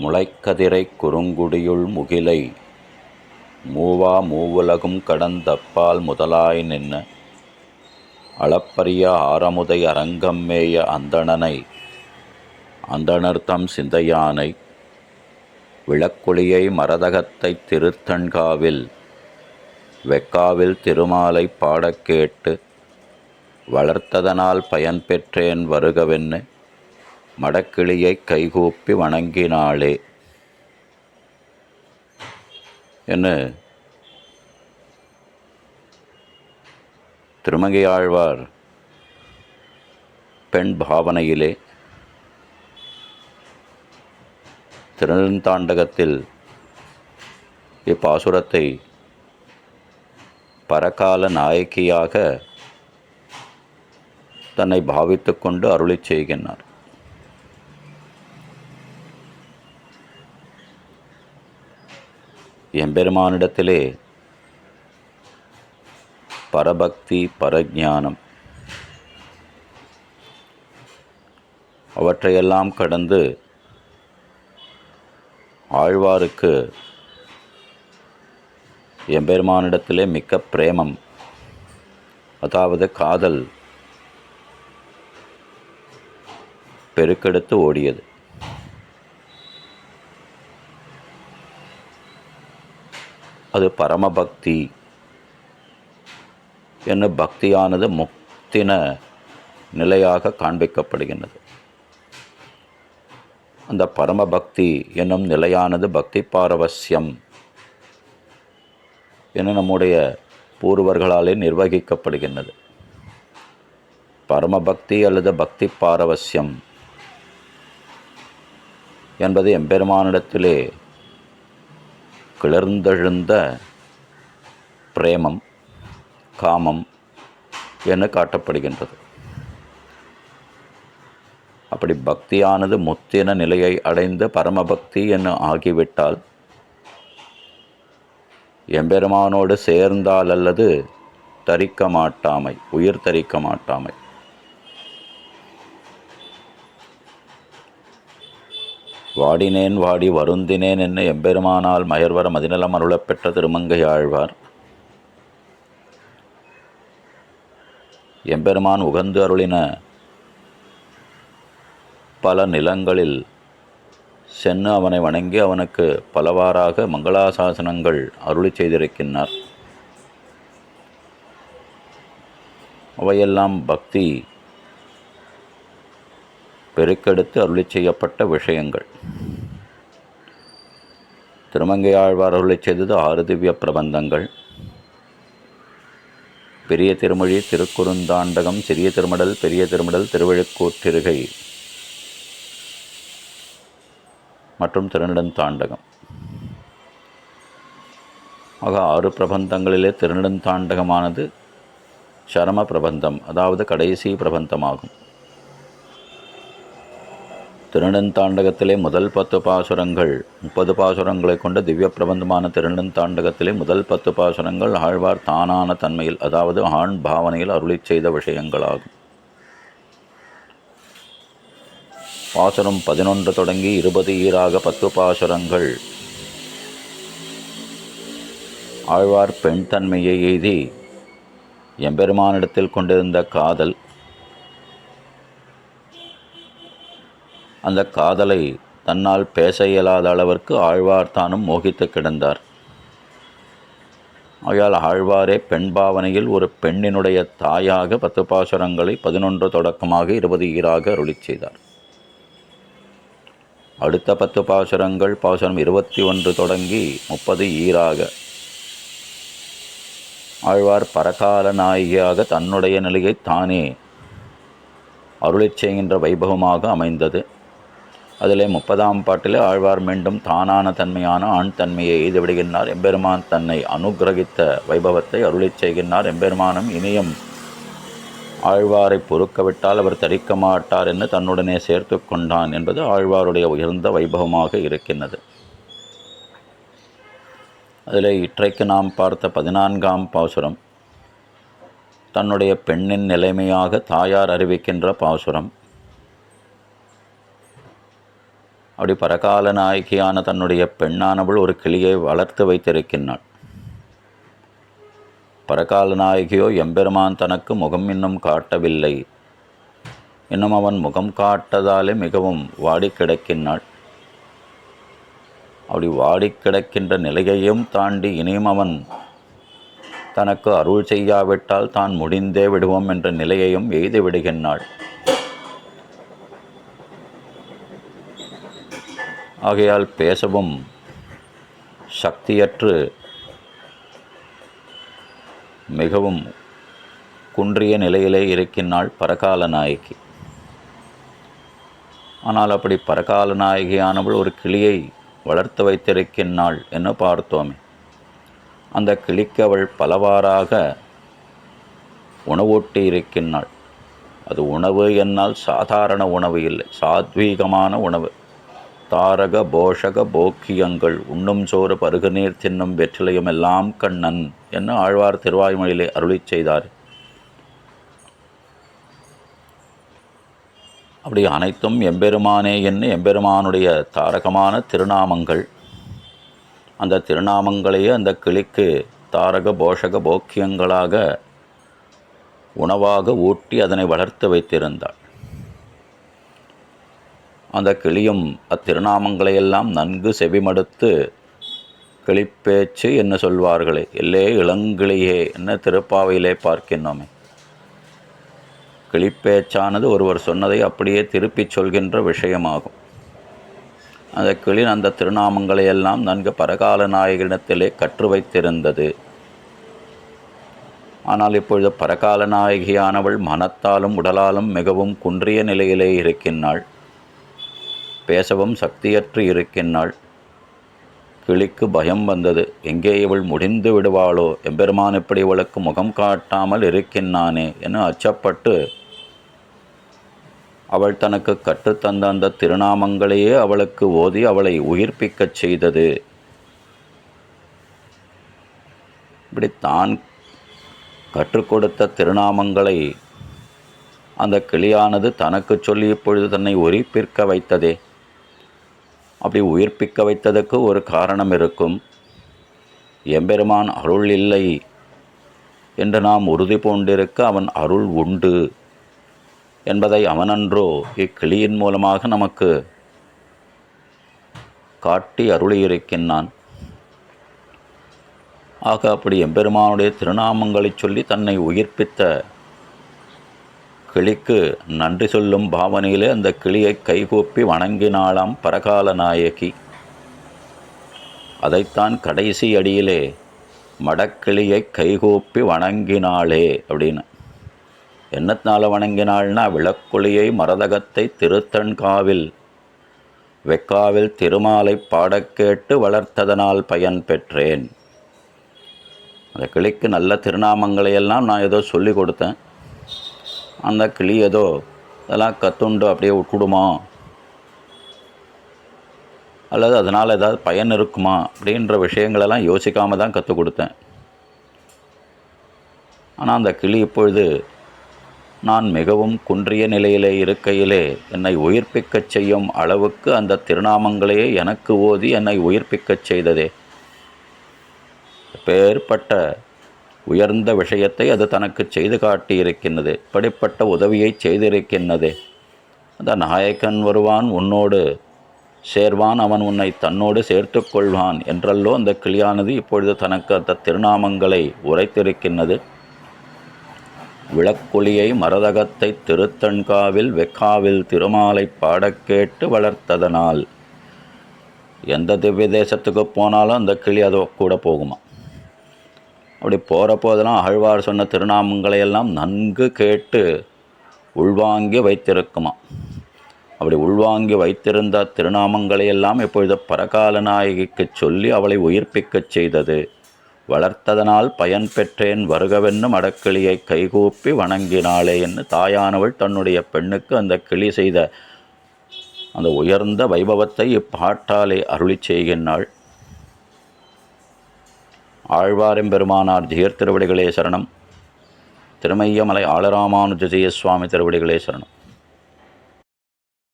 முளைக்கதிரைக் குறுங்குடியுள் முகிலை மூவா மூவுலகும் கடந்தப்பால் முதலாய் நின்ன அளப்பரிய ஆரமுதை அரங்கம் மேய அந்தணனை அந்தணர்தம் சிந்தையானை விளக்கொளியை மரதகத்தைத் திருத்தண்காவில் வெக்காவில் திருமாலைப் பாடக் கேட்டு வளர்த்ததனால் பயன் பெற்றேன் வருகவென்னு மடக்கிளியைக் கைகூப்பி வணங்கினாளே என்று திருமங்கையாழ்வார் பெண் பாவனையிலே திருநெடுந்தாண்டகத்தில் இப்பாசுரத்தை பரகால நாயகியாக தன்னை பாவித்து கொண்டு அருளிச் செய்கின்றார். எம்பெருமானிடத்திலே பரபக்தி பரஜானம் அவற்றையெல்லாம் கடந்து ஆழ்வாருக்கு எம்பெருமானிடத்திலே மிக்க பிரேமம், அதாவது காதல் பெருக்கெடுத்து ஓடியது. அது பரமபக்தி என்ன பக்தியானது முக்தின நிலையாக காண்பிக்கப்படுகின்றது. அந்த பரமபக்தி என்னும் நிலையானது பக்தி பாரவசியம் என நம்முடைய பூர்வர்களாலே நிர்வகிக்கப்படுகின்றது. பரமபக்தி அல்லது பக்தி பாரவசியம் என்பது எம்பெருமானிடத்திலே கிளர்ந்தெழுந்த பிரேமம் காமம் என காட்டப்படுகின்றது. அப்படி பக்தியானது முத்தின நிலையை அடைந்து பரமபக்தி என ஆகிவிட்டால் எம்பெருமானோடு சேர்ந்தால் அல்லது தரிக்க மாட்டாமை, உயிர் தரிக்க மாட்டாமை. வாடினேன் வாடி வருந்தினேன் என்ன எம்பெருமானால் மயர்வர மதிநலம் அருளப்பெற்ற திருமங்கையாழ்வார் எம்பெருமான் உகந்து அருளின பல நிலங்களில் சென்று அவனை வணங்கி அவனுக்கு பலவாறாக மங்களாசாசனங்கள் அருளி செய்திருக்கின்றார். அவையெல்லாம் பக்தி பெருக்கெடுத்து அருளி செய்யப்பட்ட விஷயங்கள். திருமங்கையாழ்வார் அருளி செய்தது 6 திவ்ய பிரபந்தங்கள். பெரிய திருமொழி, திருக்குறுந்தாண்டகம், சிறிய திருமடல், பெரிய திருமடல், திருவழுக்கூற்றிருகை மற்றும் திருநெடுந்தாண்டகம். ஆக 6 பிரபந்தங்களிலே திருநெடுந்தாண்டகமானது சரம பிரபந்தம், அதாவது கடைசி பிரபந்தமாகும். திருநெடுந்தாண்டகத்திலே முதல் 10 பாசுரங்கள் 30 பாசுரங்களை கொண்ட திவ்ய பிரபந்தமான திருநெடுந்தாண்டகத்திலே முதல் 10 பாசுரங்கள் ஆழ்வார் தானான தன்மையில், அதாவது ஆண் பாவனையில் அருளி செய்த விஷயங்களாகும். பாசுரம் 11 தொடங்கி 20 ஈராக 10 பாசுரங்கள் ஆழ்வார் பெண் தன்மையை எய்தி எம்பெருமானிடத்தில் கொண்டிருந்த காதல், அந்த காதலை தன்னால் பேச இயலாத அளவிற்கு ஆழ்வார் தானும் மோகித்து கிடந்தார். ஆகையால் ஆழ்வாரே பெண் பாவனையில் ஒரு பெண்ணினுடைய தாயாக 10 பாசுரங்களை 11 தொடக்கமாக 20 ஈராக அருளி செய்தார். அடுத்த 10 பாசுரங்கள் பாசுரம் 21 தொடங்கி 30 ஈராக ஆழ்வார் பரகால நாயகியாக தன்னுடைய நிலையை தானே அருளி செய்கின்ற வைபவமாக அமைந்தது. அதிலே 30ஆம் பாட்டிலே ஆழ்வார் மீண்டும் தானான தன்மையான ஆண் தன்மையை எய்துவிடுகின்றார். எம்பெருமான் தன்னை அனுகிரகித்த வைபவத்தை அருளி செய்கின்றார். எம்பெருமானும் இனியும் ஆழ்வாரை பொறுக்கவிட்டால் அவர் தரிக்க மாட்டார் என்று தன்னுடனே சேர்த்து கொண்டான் என்பது ஆழ்வாருடைய உயர்ந்த வைபவமாக இருக்கின்றது. அதில் இன்றைக்கு நாம் பார்த்த 14ஆம் பாசுரம் தன்னுடைய பெண்ணின் நிலைமையாக தாயார் அறிவிக்கின்ற பாசுரம். அப்படி பரகால நாயகியான தன்னுடைய பெண்ணானவள் ஒரு கிளியை வளர்த்து வைத்திருக்கின்றாள். பரகால நாயகியோ எம்பெருமான் தனக்கு முகம் இன்னும் காட்டவில்லை, இன்னும் அவன் முகம் காட்டதாலே மிகவும் வாடி கிடக்கின்றாள். அப்படி வாடி கிடக்கின்ற நிலையையும் தாண்டி இனியும் அவன் தனக்கு அருள் செய்யாவிட்டால் தான் முடிந்தே விடுவோம் என்ற நிலையையும் எய்து விடுகின்றாள். ஆகையால் பேசவும் சக்தியற்று மிகவும் குன்றிய நிலையிலே இருக்கின்றாள் பரகால நாயகி. ஆனால் அப்படி பரகால நாயகியானவள் ஒரு கிளியை வளர்த்து வைத்திருக்கின்றாள் என்று பார்த்தோமே. அந்த கிளிக்கு அவள் பலவாறாக உணவூட்டி இருக்கின்றாள். அது உணவு என்னால் சாதாரண உணவு இல்லை, சாத்வீகமான உணவு. தாரக போஷக போக்கியங்கள், உண்ணும் சோறு பருகு நீர் தின்னும் வெற்றிலையும் எல்லாம் கண்ணன் என்று ஆழ்வார் திருவாய்மொழியிலே அருளி செய்தார். அப்படி அனைத்தும் எம்பெருமானே என்று எம்பெருமானுடைய தாரகமான திருநாமங்கள். அந்த திருநாமங்களையே அந்த கிளிக்கு தாரக போஷக போக்கியங்களாக உணவாக ஊட்டி அதனை வளர்த்து வைத்திருந்தாள். அந்த கிளியும் அத்திருநாமங்களையெல்லாம் நன்கு செவிமடுத்து கிளிப்பேச்சு என்ன சொல்வார்களே, எல்லே இளங்கிளியே என்ன திருப்பாவையிலே பார்க்கின்றோமே. கிளிப்பேச்சானது ஒருவர் சொன்னதை அப்படியே திருப்பிச் சொல்கின்ற விஷயமாகும். அந்த கிளி அந்த திருநாமங்களையெல்லாம் நன்கு பரகால நாயகியிடத்திலே கற்று வைத்திருந்தது. ஆனால் இப்பொழுது பரகால நாயகியானவள் மனத்தாலும் உடலாலும் மிகவும் குன்றிய நிலையிலே இருக்கின்றாள். பேசவும் சக்தியற்று இருக்கின்றாள். கிளிக்கு பயம் வந்தது. எங்கே இவள் முடிந்து விடுவாளோ, எம்பெருமான் இப்படி இவளுக்கு முகம் காட்டாமல் இருக்கின்றானே என அச்சப்பட்டு அவள் தனக்கு கற்றுத்தந்த அந்த திருநாமங்களையே அவளுக்கு ஓதி அவளை உயிர்ப்பிக்கச் செய்தது. இப்படி தான் கற்றுக் கொடுத்த திருநாமங்களை அந்த கிளியானது தனக்கு சொல்லி இப்பொழுது தன்னை உயிர்ப்பிக்க வைத்ததே. அப்படி உயிர்ப்பிக்க வைத்ததற்கு ஒரு காரணம் இருக்கும். எம்பெருமான் அருள் இல்லை என்று நாம் உறுதி பூண்டிருக்க அவன் அருள் உண்டு என்பதை அவனன்றோ இக்கிளியின் மூலமாக நமக்கு காட்டி அருளியிருக்கின்றான். ஆக அப்படி எம்பெருமானுடைய திருநாமங்களை சொல்லி தன்னை உயிர்ப்பித்த கிளிக்கு நன்றி சொல்லும் பாவனையிலே அந்த கிளியை கைகூப்பி வணங்கினாளாம் பரகால நாயகி. அதைத்தான் கடைசி அடியிலே மடக்கிளியை கைகூப்பி வணங்கினாளே அப்படின்னு. என்னத்தினால வணங்கினாள்னா, விளக்குளியை மரதகத்தை திருத்தண்காவில் வெக்காவில் திருமாலை பாடக்கேட்டு வளர்த்ததனால் பயன் பெற்றேன். அந்த கிளிக்கு நல்ல திருநாமங்களையெல்லாம் நான் ஏதோ சொல்லி கொடுத்தேன். அந்த கிளி ஏதோ அதெல்லாம் கற்றுண்டு அப்படியே விட்டுடுமா, அல்லது அதனால் ஏதாவது பயன் இருக்குமா அப்படின்ற விஷயங்களெல்லாம் யோசிக்காமல் தான் கற்றுக் கொடுத்தேன். ஆனால் அந்த கிளி இப்பொழுது நான் மிகவும் குன்றிய நிலையிலே இருக்கையிலே என்னை உயிர்ப்பிக்கச் செய்யும் அளவுக்கு அந்த திருநாமங்களையே எனக்கு ஓதி என்னை உயிர்ப்பிக்கச் செய்ததே. பேர்பட்ட உயர்ந்த விஷயத்தை அது தனக்கு செய்து காட்டியிருக்கின்றது. இப்படிப்பட்ட உதவியை செய்திருக்கின்றதே. அந்த நாயக்கன் வருவான், உன்னோடு சேர்வான், அவன் உன்னை தன்னோடு சேர்த்து கொள்வான் என்றல்லோ அந்த கிளியானது இப்பொழுது தனக்கு அந்த திருநாமங்களை உரைத்திருக்கின்றது. விளக்குளியை மரதகத்தை திருத்தண்காவில் வெக்காவில் திருமாலை பாடக்கேட்டு வளர்த்ததனால். எந்த திவ்ய தேசத்துக்கு போனாலும் அந்த கிளி அதோ கூட போகுமா. அப்படி போகிற போதெல்லாம் ஆழ்வார் சொன்ன திருநாமங்களையெல்லாம் நன்கு கேட்டு உள்வாங்கி வைத்திருக்குமா. அப்படி உள்வாங்கி வைத்திருந்த திருநாமங்களையெல்லாம் இப்பொழுது பரகால நாயகிக்கு சொல்லி அவளை உயிர்ப்பிக்கச் செய்தது. வளர்த்ததனால் பயன் பெற்றேன் வருகவென்னு மடக்கிளியை கைகூப்பி வணங்கினாளே என்று தாயானவள் தன்னுடைய பெண்ணுக்கு அந்த கிளி செய்த அந்த உயர்ந்த வைபவத்தை இப்பாட்டாலே அருளி செய்கின்றாள். ஆழ்வாரெம்பெருமானார் ஜெயர் திருவடிகளே சரணம். திருமையமலை ஆளராமானுஜய சுவாமி திருவடிகளே சரணம்.